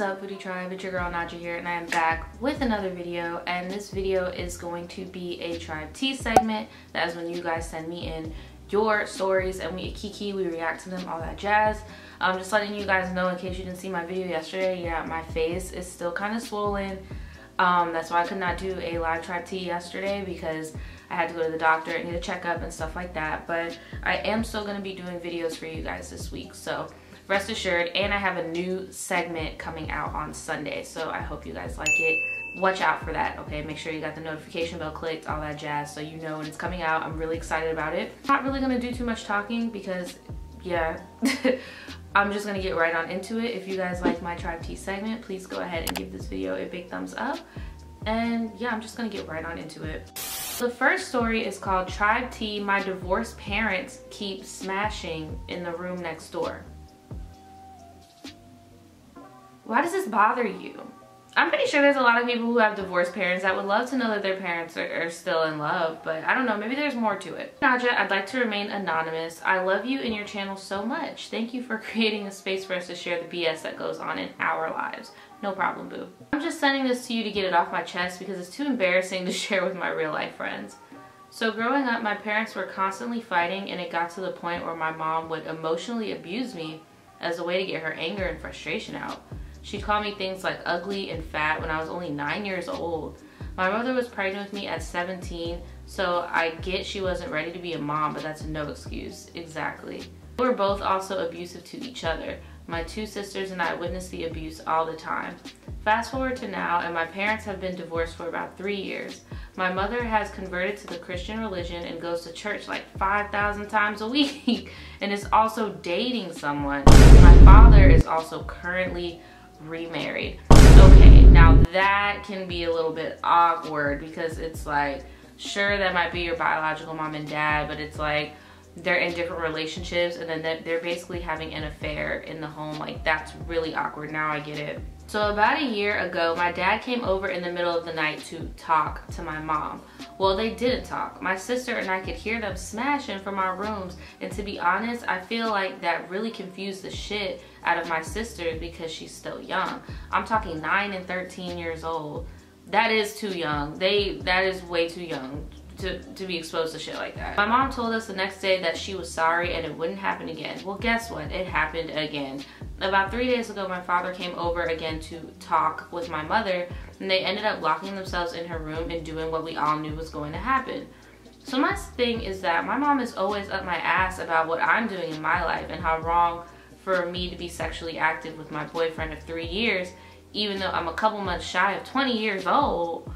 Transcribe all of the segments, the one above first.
up, Foodie Tribe? It's your girl Naja here, and I am back with another video. And this video is going to be a Tribe Tea segment. That is when you guys send me in your stories and we kiki, we react to them, all that jazz. Just letting you guys know, in case you didn't see my video yesterday, yeah, my face is still kind of swollen. That's why I could not do a live Tribe Tea yesterday, because I had to go to the doctor and get a checkup and stuff like that. But I am still going to be doing videos for you guys this week, so rest assured. And I have a new segment coming out on Sunday, so I hope you guys like it. Watch out for that, okay? Make sure you got the notification bell clicked, all that jazz, so you know when it's coming out. I'm really excited about it. Not really gonna do too much talking because, yeah, I'm just gonna get right on into it. If you guys like my Tribe Tea segment, please go ahead and give this video a big thumbs up. And yeah, I'm just gonna get right on into it. The first story is called Tribe Tea, My Divorced Parents Keep Smashing in the Room Next Door. Why does this bother you? I'm pretty sure there's a lot of people who have divorced parents that would love to know that their parents are still in love, but I don't know, maybe there's more to it. Naja, I'd like to remain anonymous. I love you and your channel so much. Thank you for creating a space for us to share the BS that goes on in our lives. No problem, boo. I'm just sending this to you to get it off my chest because it's too embarrassing to share with my real life friends. So growing up, my parents were constantly fighting, and it got to the point where my mom would emotionally abuse me as a way to get her anger and frustration out. She'd call me things like ugly and fat when I was only 9 years old. My mother was pregnant with me at 17, so I get she wasn't ready to be a mom, but that's no excuse. Exactly. We were both also abusive to each other. My two sisters and I witnessed the abuse all the time. Fast forward to now, and my parents have been divorced for about 3 years. My mother has converted to the Christian religion and goes to church like 5,000 times a week and is also dating someone. My father is also currently remarried. Okay, now that can be a little bit awkward because it's like, sure, that might be your biological mom and dad, but it's like they're in different relationships and then they're basically having an affair in the home. Like, that's really awkward. Now I get it. So about a year ago, my dad came over in the middle of the night to talk to my mom. Well, they didn't talk. My sister and I could hear them smashing from our rooms, and to be honest, I feel like that really confused the shit out of my sister because she's still young. I'm talking 9 and 13 years old. That is too young. That is way too young to be exposed to shit like that. My mom told us the next day that she was sorry and it wouldn't happen again. Well, guess what? It happened again. About 3 days ago, my father came over again to talk with my mother, and they ended up locking themselves in her room and doing what we all knew was going to happen. So my thing is that my mom is always up my ass about what I'm doing in my life and how wrong for me to be sexually active with my boyfriend of 3 years, even though I'm a couple months shy of 20 years old.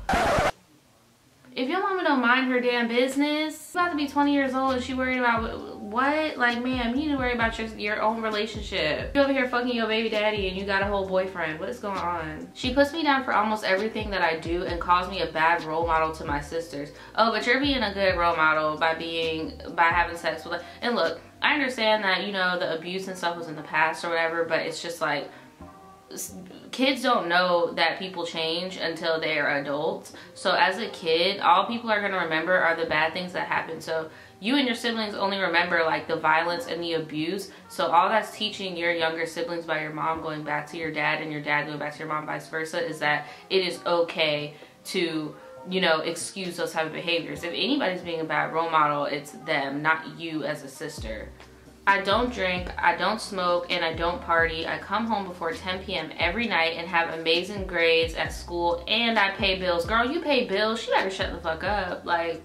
If your mama don't mind her damn business, about to be 20 years old and she worried about what? Like, ma'am, you need to worry about your own relationship. You over here fucking your baby daddy and you got a whole boyfriend. What is going on? She puts me down for almost everything that I do and calls me a bad role model to my sisters. Oh, but you're being a good role model by having sex with her. And look, I understand that, you know, the abuse and stuff was in the past or whatever, but it's just like, kids don't know that people change until they are adults. So as a kid, all people are going to remember are the bad things that happen. So you and your siblings only remember like the violence and the abuse. So all that's teaching your younger siblings by your mom going back to your dad and your dad going back to your mom, vice versa, is that it is okay to, you know, excuse those type of behaviors. If anybody's being a bad role model, it's them, not you as a sister. I don't drink, I don't smoke, and I don't party. I come home before 10 p.m. every night and have amazing grades at school, and I pay bills. Girl, you pay bills? She better shut the fuck up. Like,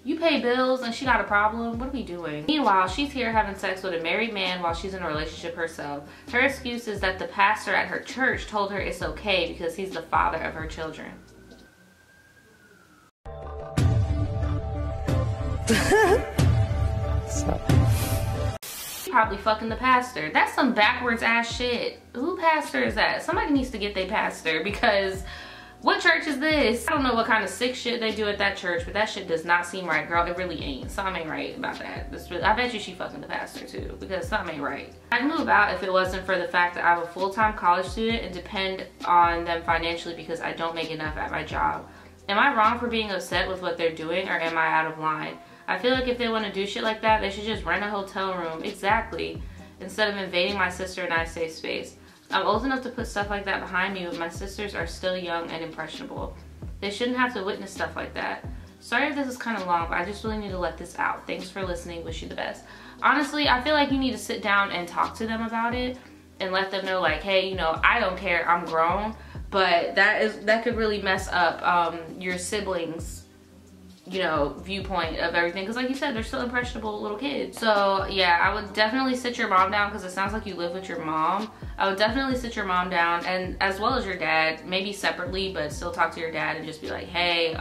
you pay bills and she got a problem? What are we doing? Meanwhile, she's here having sex with a married man while she's in a relationship herself. Her excuse is that the pastor at her church told her it's okay because he's the father of her children. Probably fucking the pastor. That's some backwards ass shit. Who pastor is that? Somebody needs to get their pastor, because what church is this? I don't know what kind of sick shit they do at that church, but that shit does not seem right, girl. It really ain't. Something ain't right about that. I bet you she fucking the pastor too, because something ain't right. I'd move out if it wasn't for the fact that I'm a full-time college student and depend on them financially because I don't make enough at my job. Am I wrong for being upset with what they're doing, or am I out of line? I feel like if they want to do shit like that, they should just rent a hotel room. Exactly. Instead of invading my sister and I's safe space. I'm old enough to put stuff like that behind me, but my sisters are still young and impressionable. They shouldn't have to witness stuff like that. Sorry if this is kind of long, but I just really need to let this out. Thanks for listening. Wish you the best. Honestly, I feel like you need to sit down and talk to them about it and let them know, like, hey, you know, I don't care, I'm grown, but that could really mess up your siblings, you know, viewpoint of everything, because like you said, they're still impressionable little kids. So yeah, I would definitely sit your mom down, because it sounds like you live with your mom. I would definitely sit your mom down, and as well as your dad, maybe separately, but still talk to your dad and just be like, hey,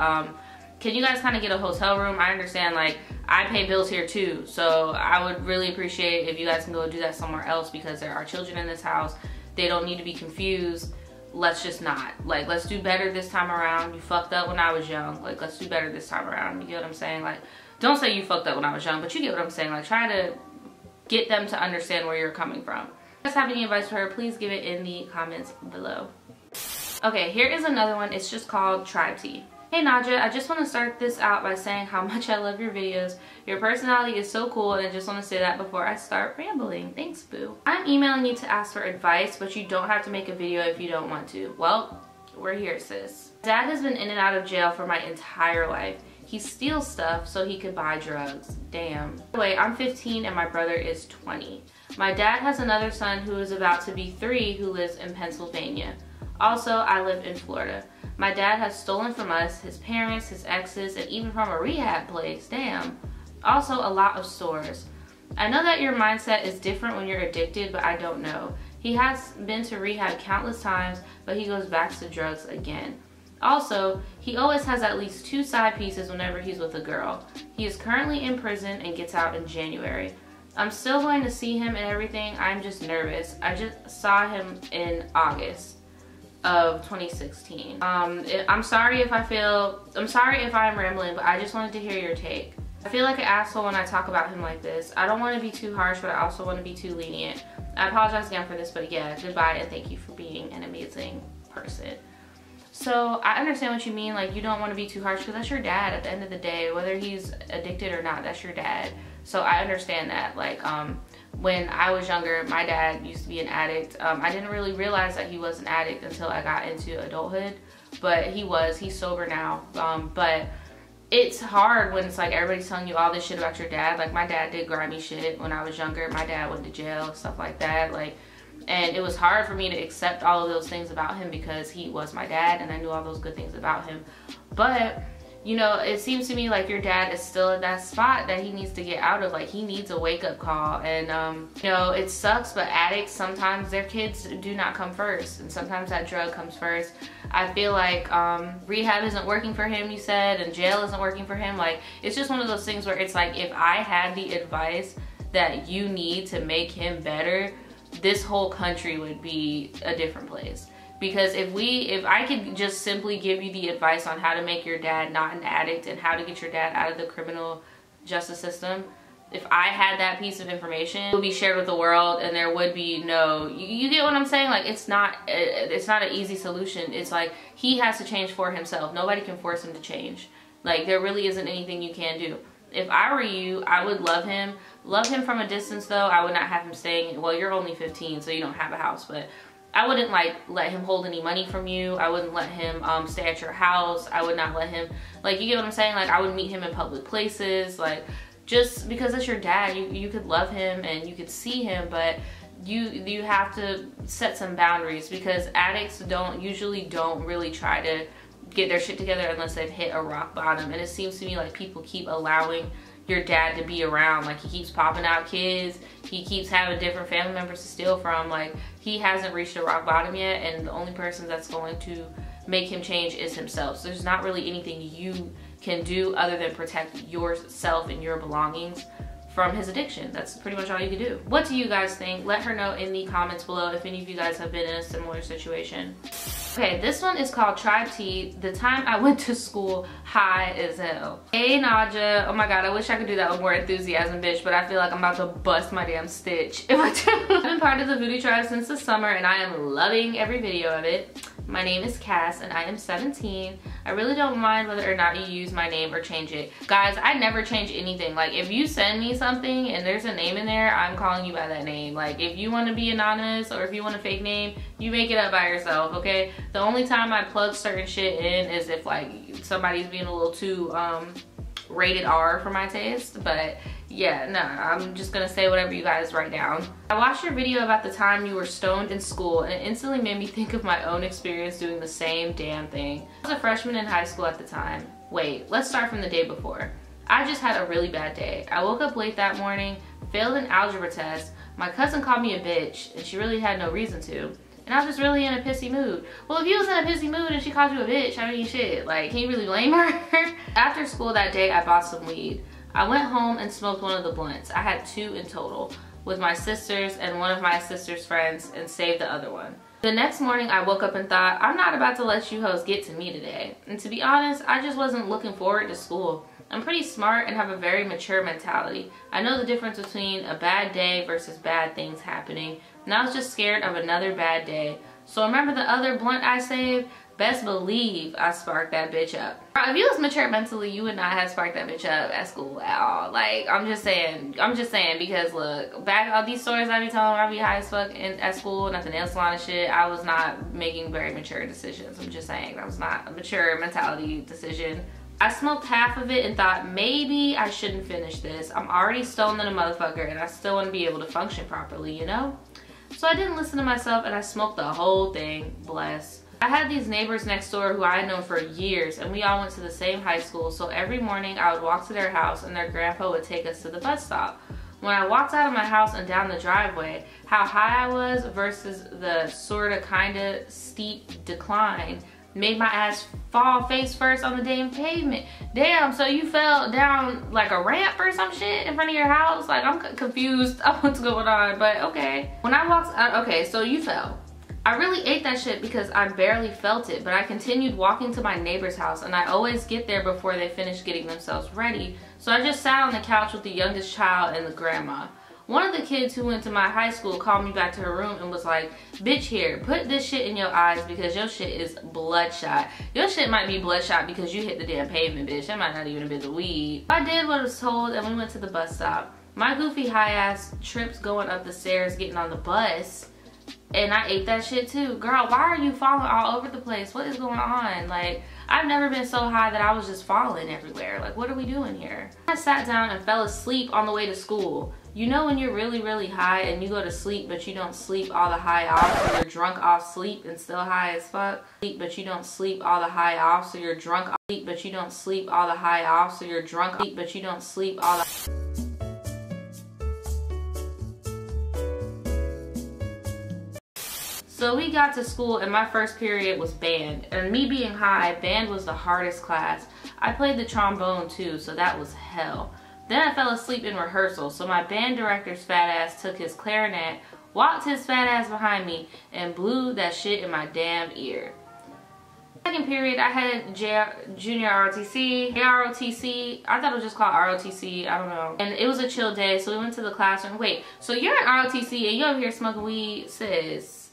can you guys kind of get a hotel room? I understand, like, I pay bills here too, so I would really appreciate if you guys can go do that somewhere else, because there are children in this house. They don't need to be confused. Let's just not. Like, let's do better this time around. You fucked up when I was young. Like, let's do better this time around. You get what I'm saying? Like, don't say you fucked up when I was young, but you get what I'm saying. Like, try to get them to understand where you're coming from. If you guys have any advice for her, please give it in the comments below. Okay, here is another one. It's just called Tribetea. Hey Nadja, I just want to start this out by saying how much I love your videos. Your personality is so cool, and I just want to say that before I start rambling. Thanks, boo. I'm emailing you to ask for advice, but you don't have to make a video if you don't want to. Well, we're here, sis. Dad has been in and out of jail for my entire life. He steals stuff so he could buy drugs. Damn. By the way, I'm 15 and my brother is 20. My dad has another son who is about to be 3 who lives in Pennsylvania. Also, I live in Florida. My dad has stolen from us, his parents, his exes, and even from a rehab place. Damn. Also, a lot of stores. I know that your mindset is different when you're addicted, but I don't know. He has been to rehab countless times, but he goes back to drugs again. Also, he always has at least 2 side pieces whenever he's with a girl. He is currently in prison and gets out in January. I'm still going to see him and everything. I'm just nervous. I just saw him in August of 2016. I'm sorry if I'm rambling, but I just wanted to hear your take. I feel like an asshole when I talk about him like this. I don't want to be too harsh, but I also want to be too lenient. I apologize again for this, but yeah, goodbye and thank you for being an amazing person. So I understand what you mean, like you don't want to be too harsh, because that's your dad at the end of the day. Whether he's addicted or not, that's your dad. So I understand that. Like when I was younger, my dad used to be an addict. I didn't really realize that he was an addict until I got into adulthood, but he's sober now. But it's hard when it's like everybody's telling you all this shit about your dad. Like my dad did grimy shit when I was younger. My dad went to jail, stuff like that. Like, and it was hard for me to accept all of those things about him, because he was my dad and I knew all those good things about him. But you know, it seems to me like your dad is still in that spot that he needs to get out of. Like he needs a wake-up call. And you know, it sucks, but addicts, sometimes their kids do not come first, and sometimes that drug comes first. I feel like rehab isn't working for him, you said, and jail isn't working for him. Like it's just one of those things where it's like, if I had the advice that you need to make him better, this whole country would be a different place. Because if I could just simply give you the advice on how to make your dad not an addict and how to get your dad out of the criminal justice system, if I had that piece of information, it would be shared with the world, and there would be no, you get what I'm saying? Like it's not an easy solution. It's like he has to change for himself. Nobody can force him to change. Like there really isn't anything you can do. If I were you, I would love him from a distance though. I would not have him staying, well, you're only 15, so you don't have a house, but I wouldn't like let him hold any money from you. I wouldn't let him stay at your house. I would not let him, like, you get what I'm saying? Like I would meet him in public places, like just because it's your dad. You could love him and you could see him, but you have to set some boundaries, because addicts usually don't really try to get their shit together unless they've hit a rock bottom. And it seems to me like people keep allowing your dad to be around. Like he keeps popping out kids, he keeps having different family members to steal from. Like he hasn't reached a rock bottom yet, and the only person that's going to make him change is himself. So there's not really anything you can do other than protect yourself and your belongings from his addiction. That's pretty much all you can do. What do you guys think? Let her know in the comments below if any of you guys have been in a similar situation. Okay, this one is called Tribetea. The time I went to school high as hell. Hey Nadja, oh my god, I wish I could do that with more enthusiasm, bitch, but I feel like I'm about to bust my damn stitch if I do. I've been part of the Voodoo Tribe since the summer and I am loving every video of it. My name is Cass and I am 17. I really don't mind whether or not you use my name or change it. Guys, I never change anything. Like, if you send me something and there's a name in there, I'm calling you by that name. Like, if you want to be anonymous or if you want a fake name, you make it up by yourself, okay? The only time I plug certain shit in is if like somebody's being a little too rated R for my taste. But yeah, no, I'm just gonna say whatever you guys write down. I watched your video about the time you were stoned in school, and it instantly made me think of my own experience doing the same damn thing. I was a freshman in high school at the time. Wait, let's start from the day before. I just had a really bad day. I woke up late that morning, failed an algebra test. My cousin called me a bitch, and she really had no reason to. And I was just really in a pissy mood. Well, if you was in a pissy mood and she called you a bitch, I mean, shit, like, can you really blame her? After school that day, I bought some weed. I went home and smoked one of the blunts. I had 2 in total, with my sisters and one of my sister's friends, and saved the other one. The next morning, I woke up and thought, I'm not about to let you hoes get to me today. And to be honest, I just wasn't looking forward to school. I'm pretty smart and have a very mature mentality. I know the difference between a bad day versus bad things happening, and I was just scared of another bad day. So remember the other blunt I saved? Best believe I sparked that bitch up. If you was mature mentally, you would not have sparked that bitch up at school at all. Like, I'm just saying because look, back all these stories I be telling where I be high as fuck at school and at the nail salon and shit, I was not making very mature decisions. I'm just saying, that was not a mature mentality decision. I smoked half of it and thought maybe I shouldn't finish this. I'm already stoned than a motherfucker and I still want to be able to function properly, you know? So I didn't listen to myself and I smoked the whole thing, bless. I had these neighbors next door who I had known for years, and we all went to the same high school, so every morning I would walk to their house and their grandpa would take us to the bus stop. When I walked out of my house and down the driveway, how high I was versus the sorta kinda steep decline made my ass fall face first on the damn pavement. Damn, so you fell down like a ramp or some shit in front of your house? Like, I'm confused on what's going on, but okay. When I walked out, okay, so you fell. I really ate that shit because I barely felt it, but I continued walking to my neighbor's house, and I always get there before they finish getting themselves ready. So I just sat on the couch with the youngest child and the grandma. One of the kids who went to my high school called me back to her room and was like, bitch, here, put this shit in your eyes because your shit is bloodshot. Your shit might be bloodshot because you hit the damn pavement, bitch. That might not even have been the weed. I did what I was told and we went to the bus stop. My goofy high ass trips going up the stairs, getting on the bus. And I ate that shit too. Girl, why are you falling all over the place? What is going on? Like, I've never been so high that I was just falling everywhere. Like, what are we doing here? I sat down and fell asleep on the way to school. You know when you're really, really high and you go to sleep, but you don't sleep all the high off, so you're drunk off sleep and still high as fuck? Sleep, but you don't sleep all the high off, so you're drunk off sleep, but you don't sleep all the high off, so you're drunk off, but you don't sleep all the... So we got to school and my first period was band. And me being high, band was the hardest class. I played the trombone too, so that was hell. Then I fell asleep in rehearsal, so my band director's fat ass took his clarinet, walked his fat ass behind me, and blew that shit in my damn ear. Second period, I had junior ROTC, I thought it was just called ROTC, I don't know. And it was a chill day, so we went to the classroom. Wait, so you're in ROTC and you're over here smoking weed, sis?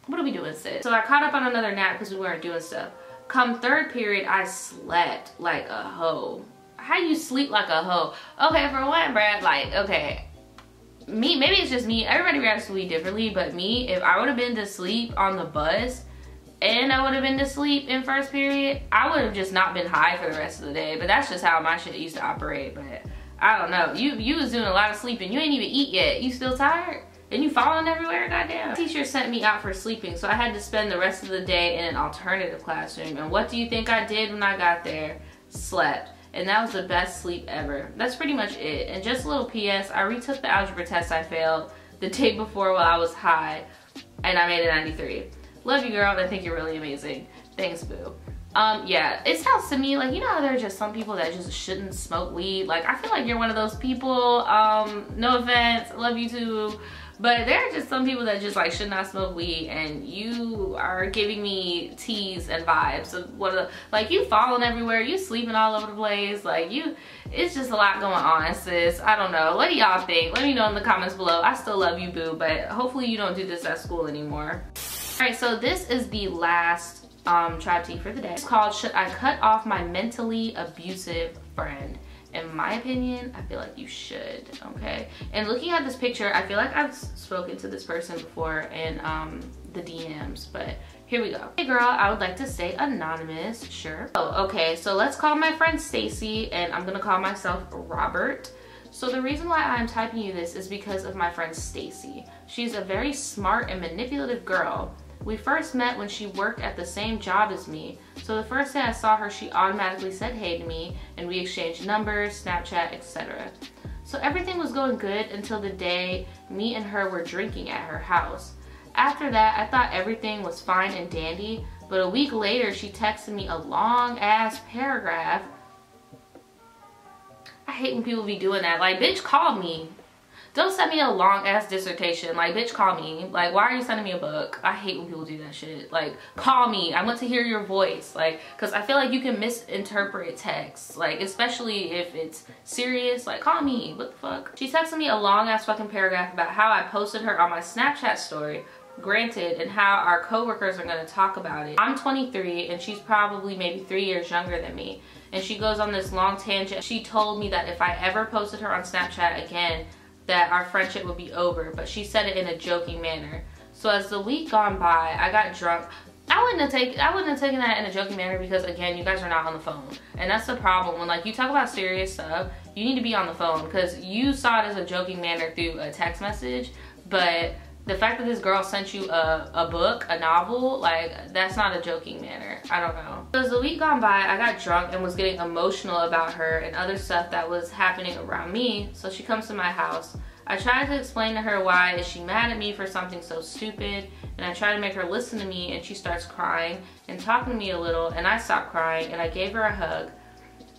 What are we doing, sis? So I caught up on another nap because we weren't doing stuff. Come third period, I slept like a hoe. How you sleep like a hoe? Okay, for one, Brad, like, okay. Me, maybe it's just me. Everybody reacts to weed differently, but me, if I would have been to sleep on the bus and I would have been to sleep in first period, I would have just not been high for the rest of the day. But that's just how my shit used to operate. But I don't know. You was doing a lot of sleeping. You ain't even eat yet. You still tired? And you falling everywhere, goddamn. Teacher sent me out for sleeping, so I had to spend the rest of the day in an alternative classroom. And what do you think I did when I got there? Slept. And that was the best sleep ever. That's pretty much it. And just a little PS, I retook the algebra test I failed the day before while I was high, and I made a 93. Love you, girl, and I think you're really amazing. Thanks, boo. Yeah, it sounds to me like, you know how there are just some people that just shouldn't smoke weed? Like, I feel like you're one of those people. No offense, love you too. But there are just some people that just like should not smoke weed, and you are giving me teas and vibes of like you falling everywhere, you sleeping all over the place, like it's just a lot going on, sis. I don't know. What do y'all think? Let me know in the comments below. I still love you, boo, but hopefully you don't do this at school anymore. All right, so this is the last tribe tea for the day. It's called Should I Cut Off My Mentally Abusive Friend? In my opinion, I feel like you should, okay? And looking at this picture, I feel like I've spoken to this person before in the DMs, but here we go. Hey girl, I would like to stay anonymous, sure. Oh, okay, so let's call my friend Stacy, and I'm gonna call myself Robert. So the reason why I'm typing you this is because of my friend Stacy. She's a very smart and manipulative girl. We first met when she worked at the same job as me. So the first day I saw her, she automatically said hey to me, and we exchanged numbers, Snapchat, etc. So everything was going good until the day me and her were drinking at her house. After that, I thought everything was fine and dandy, but a week later, she texted me a long ass paragraph. I hate when people be doing that. Like, bitch, call me. Don't send me a long ass dissertation. Like, bitch, call me. Like, why are you sending me a book? I hate when people do that shit. Like, call me. I want to hear your voice. Like, because I feel like you can misinterpret text. Like, especially if it's serious. Like, call me. What the fuck? She texted me a long ass fucking paragraph about how I posted her on my Snapchat story, granted, and how our coworkers are going to talk about it. I'm 23 and she's probably maybe 3 years younger than me. And she goes on this long tangent. She told me that if I ever posted her on Snapchat again, that our friendship would be over, but she said it in a joking manner. So as the week gone by, I got drunk. I wouldn't have taken that in a joking manner because, again, you guys are not on the phone. And that's the problem. When, like, you talk about serious stuff, you need to be on the phone because you saw it as a joking manner through a text message, but the fact that this girl sent you a book, a novel, like, that's not a joking manner. I don't know. So as the week gone by, I got drunk and was getting emotional about her and other stuff that was happening around me. So she comes to my house. I tried to explain to her why is she mad at me for something so stupid, and I try to make her listen to me, and she starts crying and talking to me a little, and I stopped crying and I gave her a hug.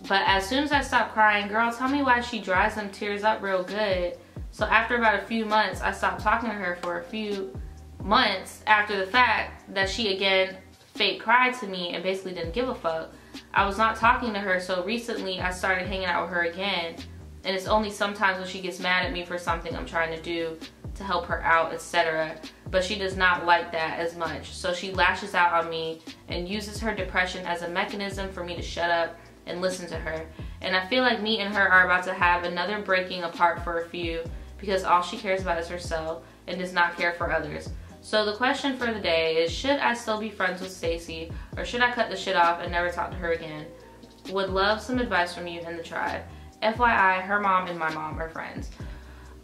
But as soon as I stopped crying, girl, tell me why she dries them tears up real good. So after about a few months, I stopped talking to her for a few months after the fact that she again fake cried to me and basically didn't give a fuck. I was not talking to her, so recently I started hanging out with her again, and it's only sometimes when she gets mad at me for something I'm trying to do to help her out, etc. But she does not like that as much, so she lashes out on me and uses her depression as a mechanism for me to shut up and listen to her. And I feel like me and her are about to have another breaking apart for a few, because all she cares about is herself and does not care for others. So the question for the day is, should I still be friends with Stacy, or should I cut the shit off and never talk to her again? Would love some advice from you and the tribe. FYI, her mom and my mom are friends.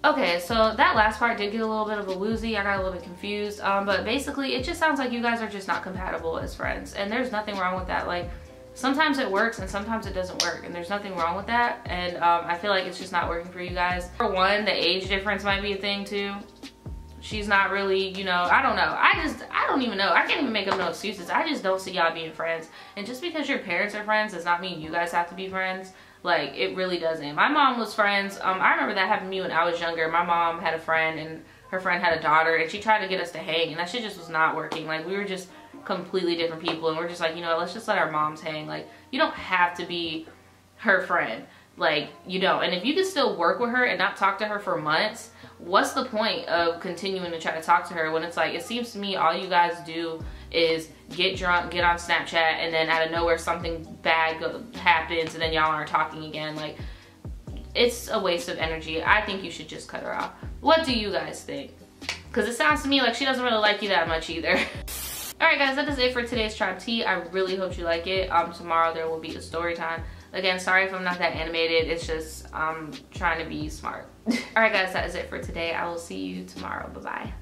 Okay, so that last part did get a little bit of a woozy. I got a little bit confused, but basically it just sounds like you guys are just not compatible as friends, and there's nothing wrong with that. Like, sometimes it works and sometimes it doesn't work, and there's nothing wrong with that, and I feel like it's just not working for you guys. For one, the age difference might be a thing too. She's not really, you know, I don't know. I don't even know. I can't even make up no excuses. I just don't see y'all being friends. And just because your parents are friends does not mean you guys have to be friends. Like, it really doesn't. My mom was friends. I remember that happened to me when I was younger. My mom had a friend and her friend had a daughter, and she tried to get us to hang, and that shit just was not working. Like, we were just completely different people, and we're just like, you know, let's just let our moms hang. Like, you don't have to be her friend. Like, you know, and if you can still work with her and not talk to her for months, what's the point of continuing to try to talk to her when it's like, it seems to me all you guys do is get drunk, get on Snapchat, and then out of nowhere something bad happens and then y'all aren't talking again. Like, it's a waste of energy. I think you should just cut her off. What do you guys think? Because it sounds to me like she doesn't really like you that much either. Alright guys, that is it for today's Tribe Tea. I really hope you like it. Tomorrow there will be a story time. Again, sorry if I'm not that animated. It's just I'm trying to be smart. Alright guys, that is it for today. I will see you tomorrow. Bye-bye.